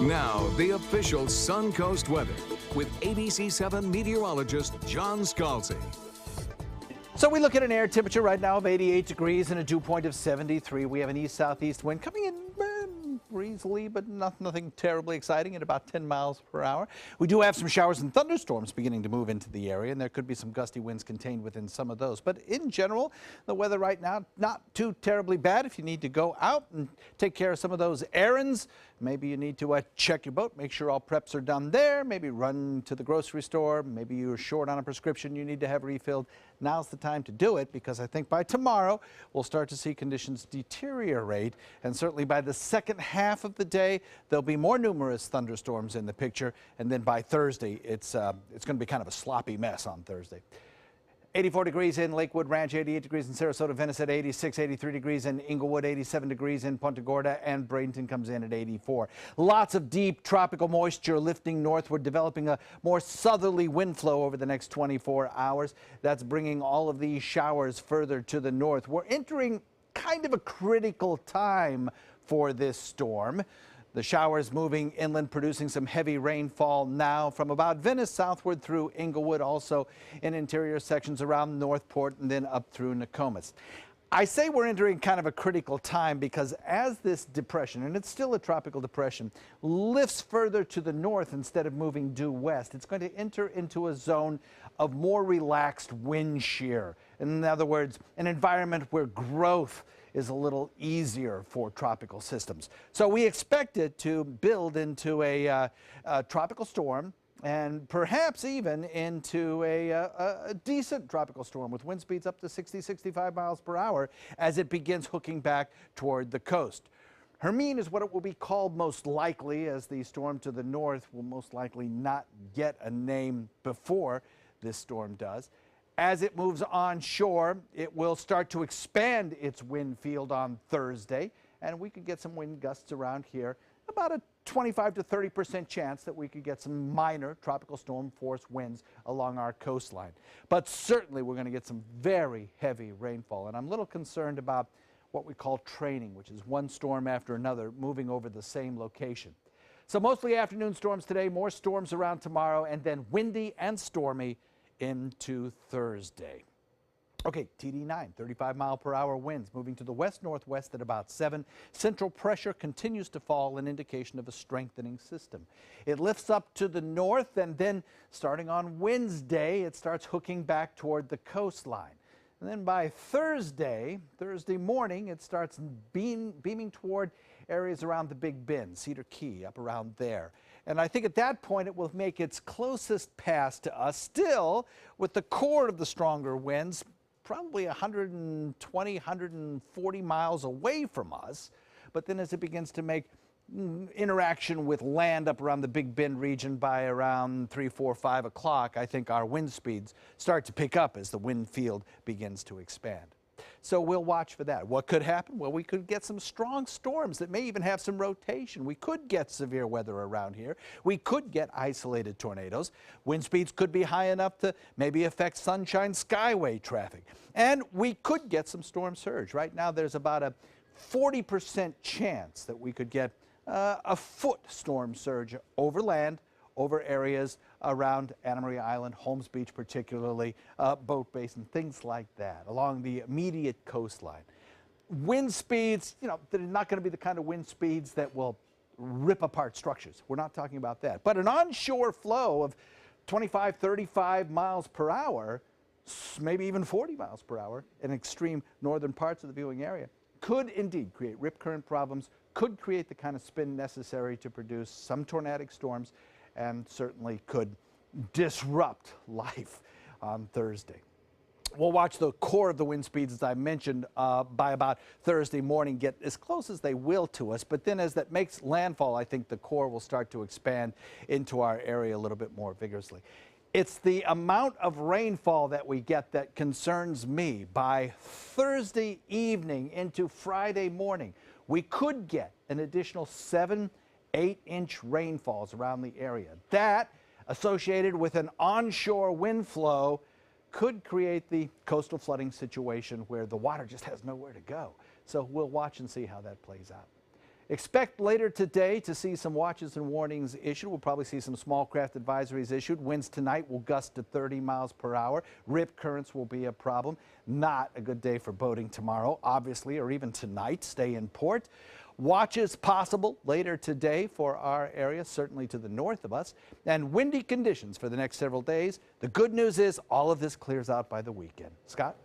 Now, the official Suncoast weather with ABC7 meteorologist John Scalzi. So we look at an air temperature right now of 88 degrees and a dew point of 73. We have an east-southeast wind coming in breezily, but nothing terribly exciting at about 10 miles per hour. We do have some showers and thunderstorms beginning to move into the area, and there could be some gusty winds contained within some of those. But in general, the weather right now, not too terribly bad. If you need to go out and take care of some of those errands, maybe you need to check your boat, make sure all preps are done there, maybe run to the grocery store, maybe you're short on a prescription you need to have refilled. Now's the time to do it, because I think by tomorrow we'll start to see conditions deteriorate, and certainly by the second half of the day there'll be more numerous thunderstorms in the picture, and then by Thursday it's going to be kind of a sloppy mess on Thursday. 84 degrees in Lakewood Ranch, 88 degrees in Sarasota, Venice at 86, 83 degrees in Inglewood, 87 degrees in Punta Gorda, and Bradenton comes in at 84. Lots of deep tropical moisture lifting northward, developing a more southerly wind flow over the next 24 hours. That's bringing all of these showers further to the north. We're entering kind of a critical time for this storm. The showers moving inland, producing some heavy rainfall now from about Venice southward through Inglewood, also in interior sections around Northport and then up through Nokomis. I say we're entering kind of a critical time because as this depression, and it's still a tropical depression, lifts further to the north instead of moving due west, it's going to enter into a zone of more relaxed wind shear. In other words, an environment where growth is a little easier for tropical systems. So we expect it to build into a tropical storm, and perhaps even into a decent tropical storm with wind speeds up to 60, 65 miles per hour as it begins hooking back toward the coast. Hermine is what it will be called most likely, as the storm to the north will most likely not get a name before this storm does. As it moves onshore, it will start to expand its wind field on Thursday, and we could get some wind gusts around here. About a 25 to 30% chance that we could get some minor tropical storm force winds along our coastline. But certainly we're going to get some very heavy rainfall, and I'm a little concerned about what we call training, which is one storm after another moving over the same location. So mostly afternoon storms today, more storms around tomorrow, and then windy and stormy into Thursday. Okay, TD9, 35 mile per hour winds moving to the west-northwest at about 7. Central pressure continues to fall, an indication of a strengthening system. It lifts up to the north, and then starting on Wednesday, it starts hooking back toward the coastline. And then by Thursday morning, it starts beaming toward areas around the Big Bend, Cedar Key, up around there. And I think at that point it will make its closest pass to us, still with the core of the stronger winds, probably 120, 140 miles away from us. But then as it begins to make interaction with land up around the Big Bend region by around 3, 4, 5 o'clock, I think our wind speeds start to pick up as the wind field begins to expand. So we'll watch for that. What could happen? Well, we could get some strong storms that may even have some rotation. We could get severe weather around here. We could get isolated tornadoes. Wind speeds could be high enough to maybe affect Sunshine Skyway traffic. And we could get some storm surge. Right now there's about a 40% chance that we could get a foot storm surge over land, over areas around Anna Maria Island, Holmes Beach particularly, Boat Basin, things like that, along the immediate coastline. Wind speeds, they're not going to be the kind of wind speeds that will rip apart structures. We're not talking about that. But an onshore flow of 25, 35 miles per hour, maybe even 40 miles per hour in extreme northern parts of the viewing area, could indeed create rip current problems, could create the kind of spin necessary to produce some tornadic storms, and certainly could disrupt life on Thursday. We'll watch the core of the wind speeds, as I mentioned, by about Thursday morning, get as close as they will to us. But then as that makes landfall, I think the core will start to expand into our area a little bit more vigorously. It's the amount of rainfall that we get that concerns me. By Thursday evening into Friday morning, we could get an additional 7, 8-inch rainfalls around the area. That, associated with an onshore wind flow, could create the coastal flooding situation where the water just has nowhere to go. So we'll watch and see how that plays out. Expect later today to see some watches and warnings issued. We'll probably see some small craft advisories issued. Winds tonight will gust to 30 miles per hour. Rip currents will be a problem. Not a good day for boating tomorrow, obviously, or even tonight. Stay in port. Watches possible later today for our area, certainly to the north of us, and windy conditions for the next several days. The good news is all of this clears out by the weekend. Scott?